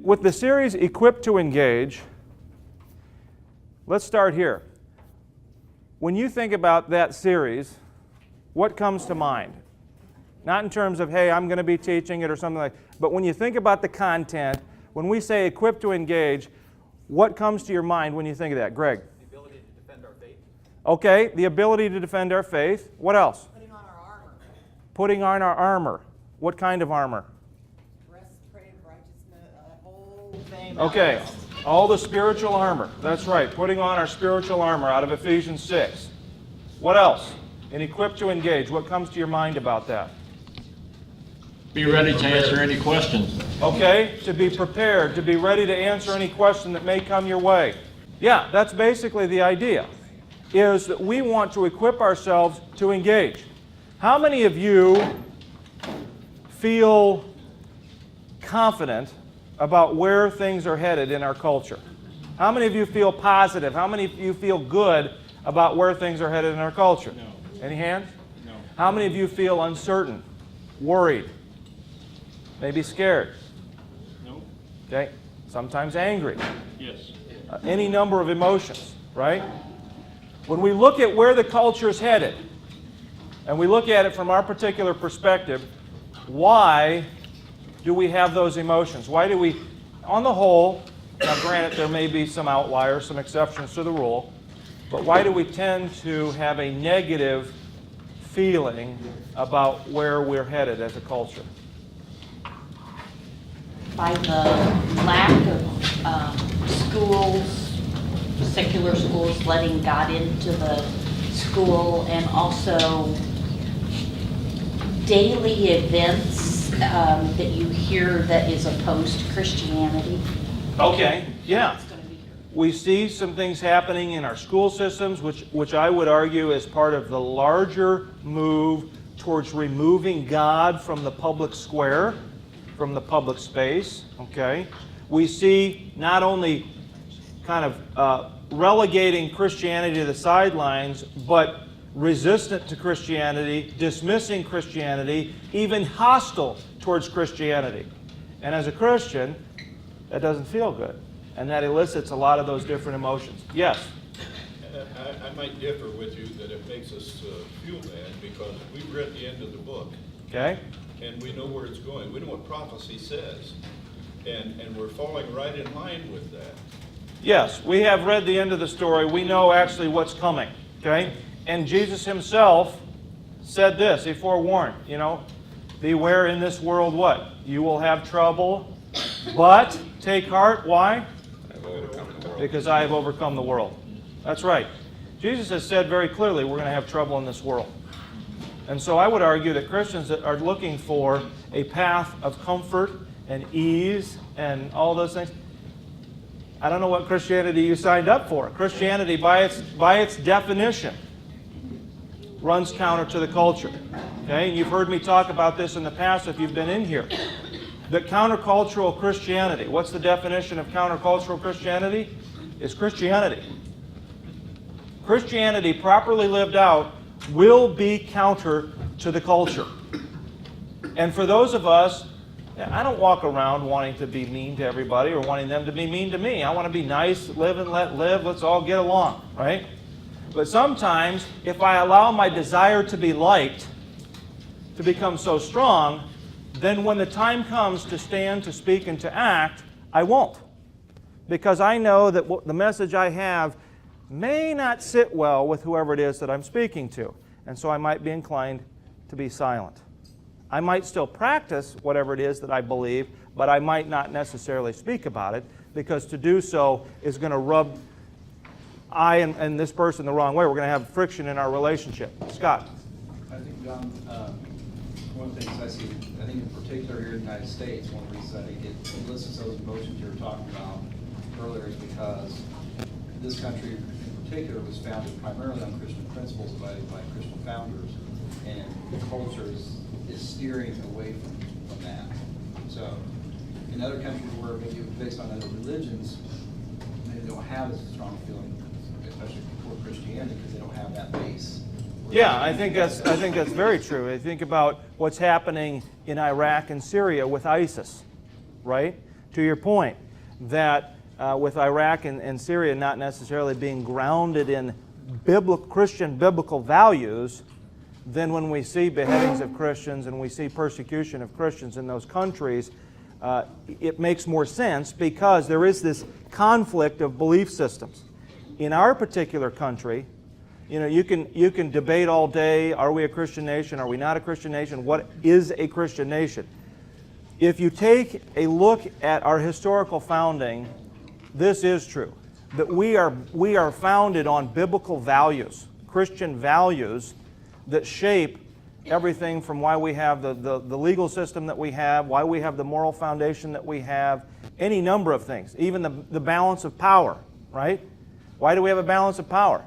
with the series Equipped to Engage, let's start here. When you think about that series, what comes to mind? Not in terms of, hey, I'm going to be teaching it or something like that, but when you think about the content, when we say Equipped to Engage, what comes to your mind when you think of that? Greg? The ability to defend our faith. Okay, the ability to defend our faith. What else? Putting on our armor. Putting on our armor. What kind of armor? Breastplate of righteousness, whole thing. Okay, all the spiritual armor. That's right, putting on our spiritual armor out of Ephesians 6. What else? In Equipped to Engage, what comes to your mind about that? Be ready to answer any questions. Okay, to be prepared, to be ready to answer any question that may come your way. Yeah, that's basically the idea, is that we want to equip ourselves to engage. How many of you feel confident about where things are headed in our culture? How many of you feel positive? How many of you feel good about where things are headed in our culture? No. Any hands? No. How many of you feel uncertain, worried, maybe scared? No. Okay, sometimes angry. Yes. Any number of emotions, right? When we look at where the culture is headed, and we look at it from our particular perspective, why do we have those emotions? Why do we, on the whole, now granted there may be some outliers, some exceptions to the rule, but why do we tend to have a negative feeling about where we're headed as a culture? By the lack of schools, secular schools, letting God into the school, and also daily events that you hear that is opposed to Christianity. Okay, yeah. It's going to be here. We see some things happening in our school systems, which I would argue is part of the larger move towards removing God from the public square, from the public space. Okay, we see not only kind of relegating Christianity to the sidelines, but resistant to Christianity, dismissing Christianity, even hostile towards Christianity. And as a Christian, that doesn't feel good. And that elicits a lot of those different emotions. Yes? I might differ with you that it makes us feel bad because we've read the end of the book. Okay? And we know where it's going. We know what prophecy says. And we're falling right in line with that. Yes, we have read the end of the story. We know actually what's coming. Okay? And Jesus himself said this. He forewarned, beware in this world what? You will have trouble, but take heart. Why? Because I have overcome the world. That's right. Jesus has said very clearly we're going to have trouble in this world. And so I would argue that Christians that are looking for a path of comfort and ease and all those things, I don't know what Christianity you signed up for. Christianity, by its definition, runs counter to the culture. Okay? And you've heard me talk about this in the past if you've been in here. The countercultural Christianity, what's the definition of countercultural Christianity? It's Christianity. Christianity, properly lived out, will be counter to the culture. And for those of us, I don't walk around wanting to be mean to everybody or wanting them to be mean to me. I want to be nice, live and let live, let's all get along, right? But sometimes, if I allow my desire to be liked to become so strong, then when the time comes to stand, to speak, and to act, I won't. Because I know that the message I have may not sit well with whoever it is that I'm speaking to. And so I might be inclined to be silent. I might still practice whatever it is that I believe, but I might not necessarily speak about it, because to do so is going to rub I and this person the wrong way. We're going to have friction in our relationship. Scott? I think, John, one of the things I see, I think in particular here in the United States, one of the reasons I think it elicits those emotions you were talking about earlier is because this country in particular was founded primarily on Christian principles by Christian founders, and the culture is steering away from that. So in other countries where maybe based on other religions, maybe they don't have as strong a feeling, especially toward Christianity, because they don't have that base. Yeah, I think that's very true. I think about what's happening in Iraq and Syria with ISIS, right? To your point, that with Iraq and Syria not necessarily being grounded in Christian biblical values, then when we see beheadings of Christians and we see persecution of Christians in those countries, it makes more sense because there is this conflict of belief systems. In our particular country, you know, you can debate all day, are we a Christian nation, are we not a Christian nation, what is a Christian nation? If you take a look at our historical founding, this is true, that we are founded on biblical values, Christian values that shape everything from why we have the legal system that we have, why we have the moral foundation that we have, any number of things, even the balance of power, right? Why do we have a balance of power?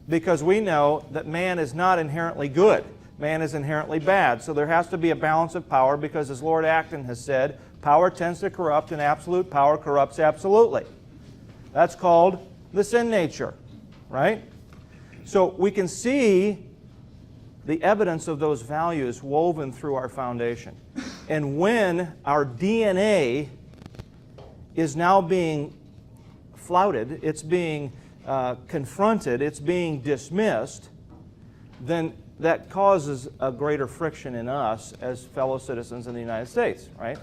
Because we know that man is not inherently good. Man is inherently bad. So there has to be a balance of power because, as Lord Acton has said, power tends to corrupt and absolute power corrupts absolutely. That's called the sin nature, right? So we can see the evidence of those values woven through our foundation. And when our DNA is now being flouted, it's being confronted, it's being dismissed, then that causes a greater friction in us as fellow citizens in the United States, right?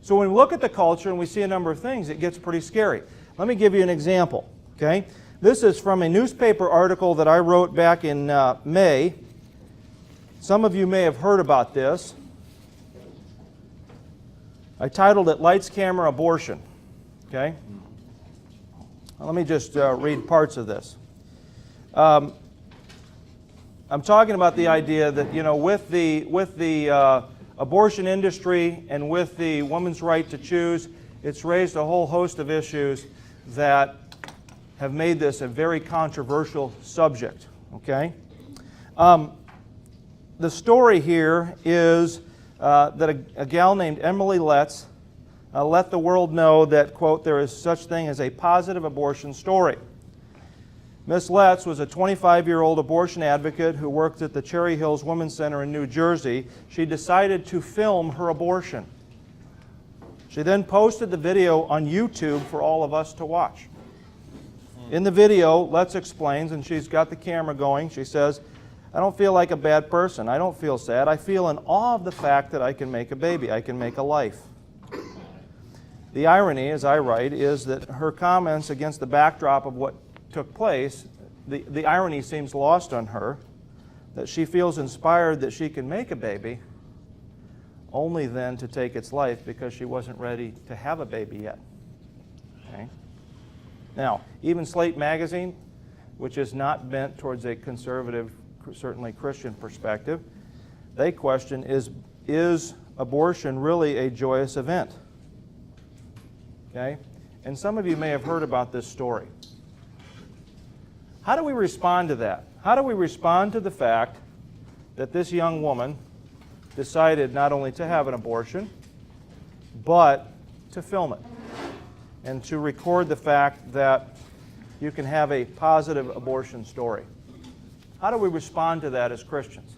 So when we look at the culture and we see a number of things, it gets pretty scary. Let me give you an example, okay? This is from a newspaper article that I wrote back in May. Some of you may have heard about this. I titled it Lights, Camera, Abortion, okay? Let me just read parts of this. I'm talking about the idea that, you know, with the abortion industry and with the woman's right to choose, it's raised a whole host of issues that have made this a very controversial subject, okay? The story here is that a gal named Emily Letts let the world know that, quote, there is such thing as a positive abortion story. Miss Letts was a 25-year-old abortion advocate who worked at the Cherry Hills Women's Center in New Jersey. She decided to film her abortion. She then posted the video on YouTube for all of us to watch. In the video, Letts explains, and she's got the camera going, she says, I don't feel like a bad person. I don't feel sad. I feel in awe of the fact that I can make a baby. I can make a life. The irony, as I write, is that her comments against the backdrop of what took place, the irony seems lost on her, that she feels inspired that she can make a baby, only then to take its life because she wasn't ready to have a baby yet. Okay? Now, even Slate magazine, which is not bent towards a conservative, certainly Christian perspective, they question, is abortion really a joyous event? Okay? And some of you may have heard about this story. How do we respond to that? How do we respond to the fact that this young woman decided not only to have an abortion, but to film it and to record the fact that you can have a positive abortion story? How do we respond to that as Christians?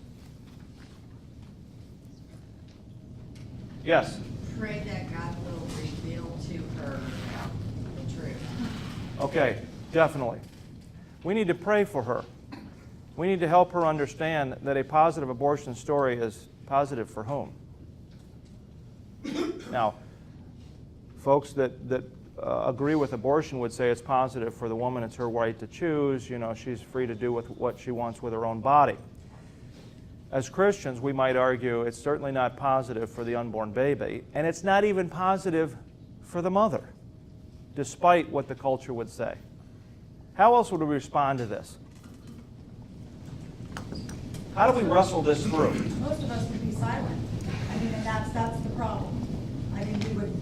Yes? Pray that God will reveal to her the truth. Okay, definitely. We need to pray for her. We need to help her understand that a positive abortion story is positive for whom? Now, folks that agree with abortion would say it's positive for the woman. It's her right to choose. You know, she's free to do with what she wants with her own body. As Christians, we might argue it's certainly not positive for the unborn baby, and it's not even positive for the mother, despite what the culture would say. How else would we respond to this? How do we wrestle this through? Most of us would be silent. I mean, and that's the problem. I mean, we would,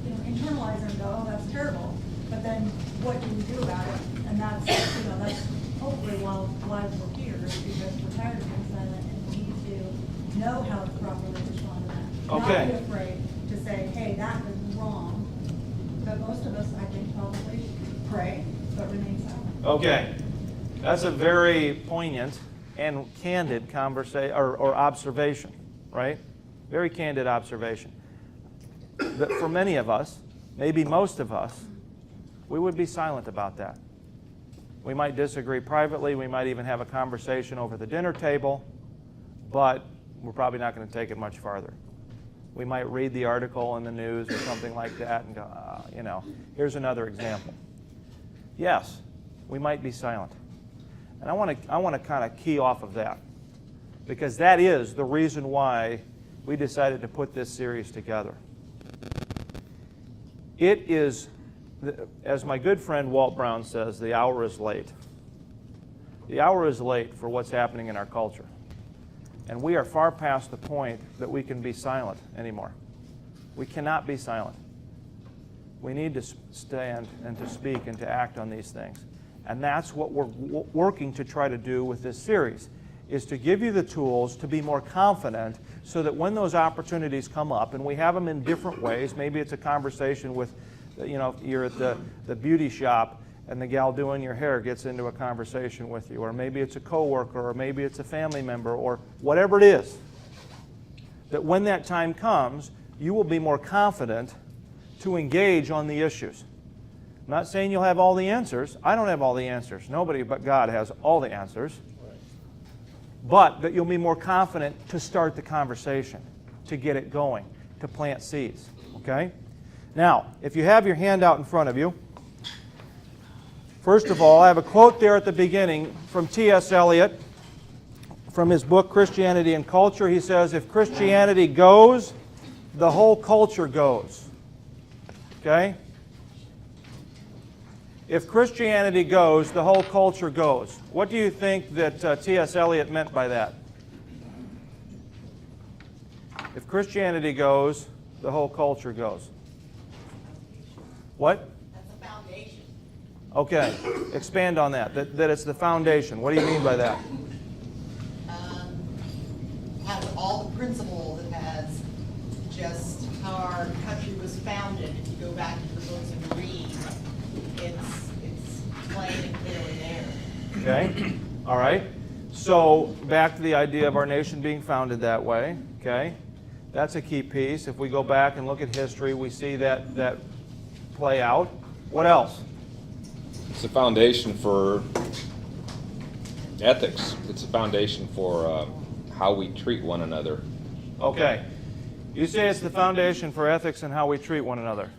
you know, internalize and go, oh, that's terrible. But then what do we do about it? And that's, you know, that's hopefully why we're here, is because we're tired of being silent and we need to know how to properly respond to that. Okay. Not be afraid to say, hey, that was wrong. But most of us, I think, probably pray, but remain silent. Okay. That's a very poignant and candid conversation or observation, right? Very candid observation. that for many of us, maybe most of us, we would be silent about that. We might disagree privately, we might even have a conversation over the dinner table, but we're probably not going to take it much farther. We might read the article in the news or something like that and go, here's another example. Yes, we might be silent. And I want to kind of key off of that, because that is the reason why we decided to put this series together. It is, as my good friend Walt Brown says, the hour is late. The hour is late for what's happening in our culture. And we are far past the point that we can be silent anymore. We cannot be silent. We need to stand and to speak and to act on these things. And that's what we're working to try to do with this series, is to give you the tools to be more confident so that when those opportunities come up, and we have them in different ways, maybe it's a conversation with, you're at the beauty shop and the gal doing your hair gets into a conversation with you, or maybe it's a coworker, or maybe it's a family member, or whatever it is, that when that time comes, you will be more confident to engage on the issues. I'm not saying you'll have all the answers. I don't have all the answers. Nobody but God has all the answers. But that you'll be more confident to start the conversation, to get it going, to plant seeds. Okay? Now, if you have your handout in front of you, first of all, I have a quote there at the beginning from T.S. Eliot from his book Christianity and Culture. He says, if Christianity goes, the whole culture goes. Okay? If Christianity goes, the whole culture goes. What do you think that T.S. Eliot meant by that? If Christianity goes, the whole culture goes. What? That's a foundation. Okay, expand on that. That it's the foundation. What do you mean by that? Has all the principles. It has just how our country was founded. If you go back to the books and read, it's plain and clearly there. Okay, all right. So back to the idea of our nation being founded that way. Okay, that's a key piece. If we go back and look at history, we see that play out. What else? It's a foundation for ethics. It's a foundation for how we treat one another. Okay. You say it's the foundation for ethics and how we treat one another.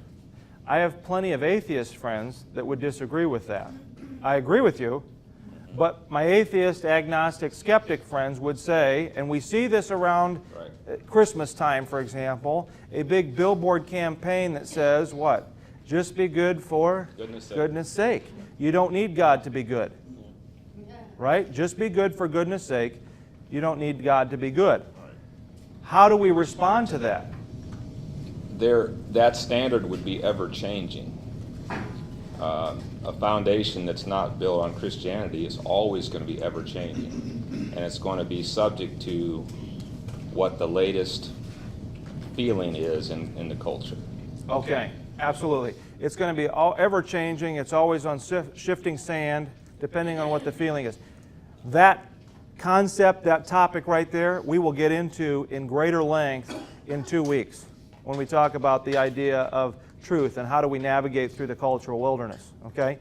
I have plenty of atheist friends that would disagree with that. I agree with you, but my atheist, agnostic, skeptic friends would say, and we see this around Christmas time, for example, a big billboard campaign that says, what? Just be good for goodness sake. You don't need God to be good. Right? Just be good for goodness sake. You don't need God to be good. How do we respond to that? That standard would be ever-changing. A foundation that's not built on Christianity is always going to be ever-changing. And it's going to be subject to what the latest feeling is in the culture. Okay, absolutely. It's going to be ever-changing. It's always on shifting sand, depending on what the feeling is. That concept, that topic right there, we will get into in greater length in 2 weeks when we talk about the idea of truth and how do we navigate through the cultural wilderness. Okay?